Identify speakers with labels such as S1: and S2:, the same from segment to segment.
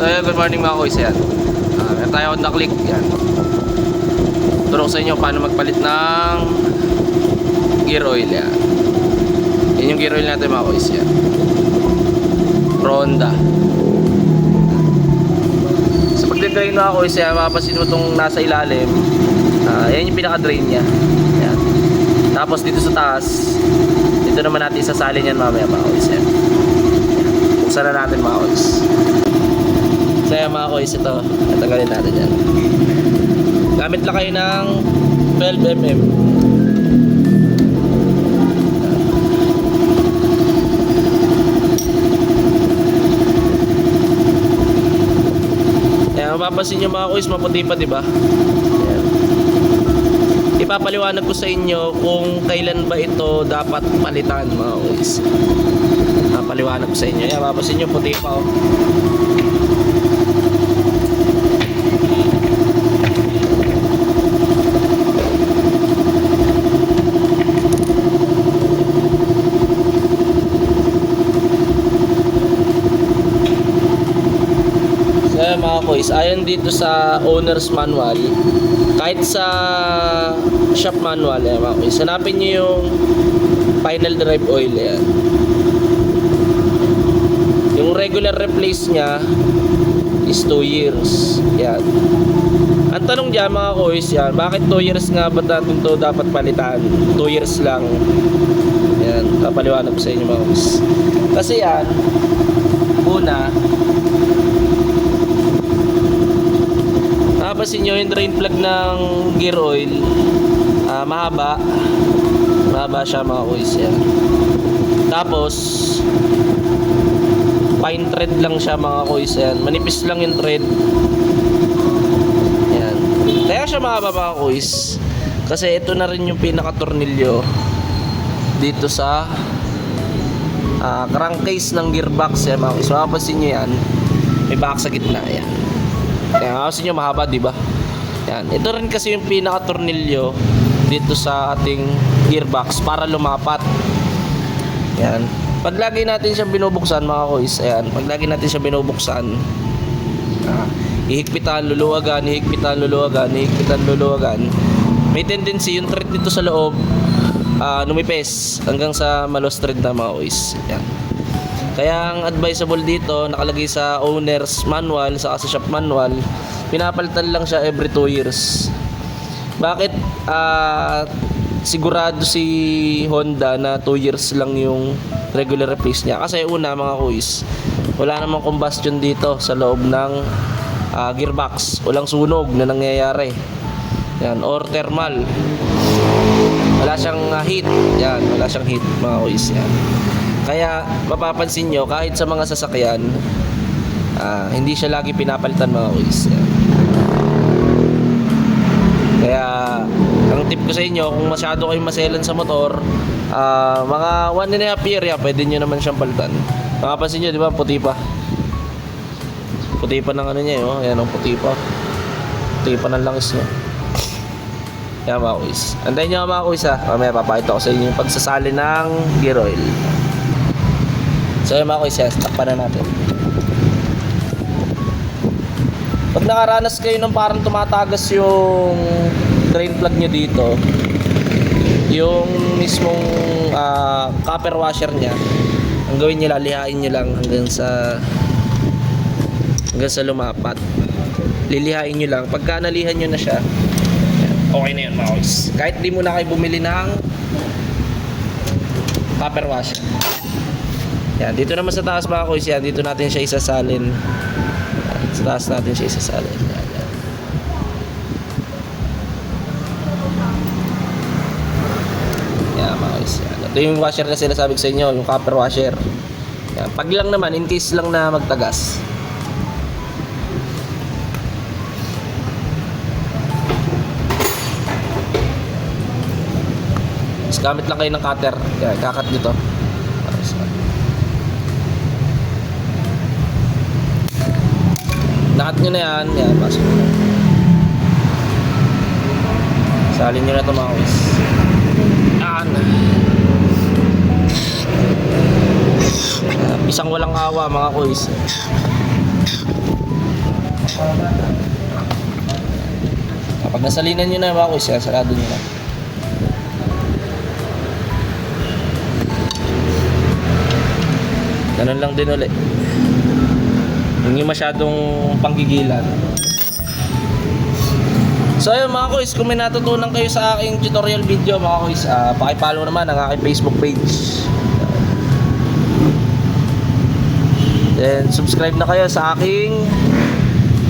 S1: So good morning mga kuys, yan. Meron tayo Honda Click, yan. Turo ko sa inyo paano magpalit ng gear oil, yan. Yan yung gear oil natin mga kuys, yan. Pro Honda. So pag-drain mga kuys, yan, mapapansin mo itong nasa ilalim. Yan yung pinaka-drain nya, yan. Tapos dito sa taas, dito naman natin isasalin yan mamaya mga kuys, yan. Buksan na natin mga kuys. So yan mga kuys, ito natanggalin natin yan. Gamit lang kayo ng 12mm. Yan, mapapansin nyo mga kuys, maputi pa, diba? Yan. Ipapaliwanag ko sa inyo kung kailan ba ito dapat palitan mga kuys. Paliwanag ko sa inyo. Yan, mapapansin nyo puti pa, oh. Mga kuys, ayon dito sa owner's manual, kahit sa shop manual, mga kuys, hanapin nyo yung final drive oil, yan. Yung regular replace nya is 2 years, yan. Ang tanong dyan mga kuys, yan, bakit 2 years nga ba natin ito dapat palitan? 2 years lang, yan, papaliwanag ko sa inyo mga kuys. Kasi yan, una, napapansin nyo yung drain plug ng gear oil, mahaba siya mga kuys, yan. Tapos fine thread lang siya mga kuys, yan. Manipis lang yung thread, yan. Kaya siya mahaba mga kuys kasi ito na rin yung pinaka tornilyo dito sa crankcase ng gearbox, yan mga kuys. Mapapansin nyo yan, may box sa gitna, yan. Kaya kasi nyo mahaba, diba? Yan. Ito rin kasi yung pinaka-tornilyo dito sa ating gearbox para lumapat. Yan. Pag lagi natin siyang binubuksan mga kuys, ayan, pag lagi natin siyang binubuksan, ihigpitan, luluwagan, ihigpitan, luluwagan, ihigpitan, luluwagan. May tendency yung thread dito sa loob numipes hanggang sa malos thread na mga kuys. Yan. Kaya ang advisable dito, nakalagay sa owner's manual, sa shop manual, pinapalitan lang siya every 2 years. Bakit sigurado si Honda na 2 years lang yung regular replace niya? Kasi una mga kuys, wala namang combustion dito sa loob ng gearbox. Walang sunog na nangyayari. Yan, or thermal. Wala siyang heat. Yan, wala siyang heat mga kuys. Yan. Kaya mapapansin nyo kahit sa mga sasakyan, hindi siya lagi pinapalitan mga kuys. Kaya ang tip ko sa inyo, kung masyado kayong maselan sa motor, mga 1.5 year, pwede nyo naman siyang palitan. Mapapansin nyo, di ba, puti pa. Puti pa ng ano niya, oh. Ayan, puti pa. Puti pa ng langis niya. Yan mga kuys. Antayin nyo mga kuys, ha. Mamaya papakita ko sa inyo yung pagsasali ng gear oil. So yung mga kuys, takpan na natin. Pag nakaranas kayo ng parang tumatagas yung drain plug nyo dito, yung mismong copper washer nya, ang gawin nyo, lalihain nyo lang hanggang sa lumapat. Lilihain nyo lang. Pagka nalihan nyo na siya, okay na yun mga kuys. Kahit di mo na kayo bumili ng copper washer. Yan, dito naman sa taas mga kuys, yan, dito natin siya isasalin. Yan, sa taas natin siya isasalin. Yan, yan. Yan mga kuys, yan. Ito yung washer na sinasabi ko sa inyo, yung copper washer. Yan, pag lang naman, in case lang na magtagas. Mas gamit lang kayo ng cutter. Yan, kakat dito. Nakat nyo na yan. Yan, pasok nyo na. Salin nyo na ito mga kuys. Yan. Isang walang awa mga kuys. Kapag nasalinan nyo na mga kuys, sarado nyo na. Ganun lang din ulit. Hindi masyadong panggigilan. So ayun mga kuys, kung may natutunan kayo sa aking tutorial video mga kuys, pakipollow naman ang aking Facebook page. Then subscribe na kayo sa aking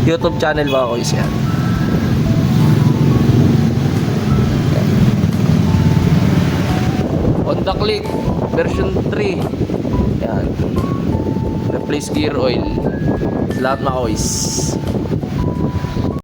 S1: YouTube channel mga kuys. Yan. Honda Click version 3. Yan. Replace gear oil. Lahat mga kuys.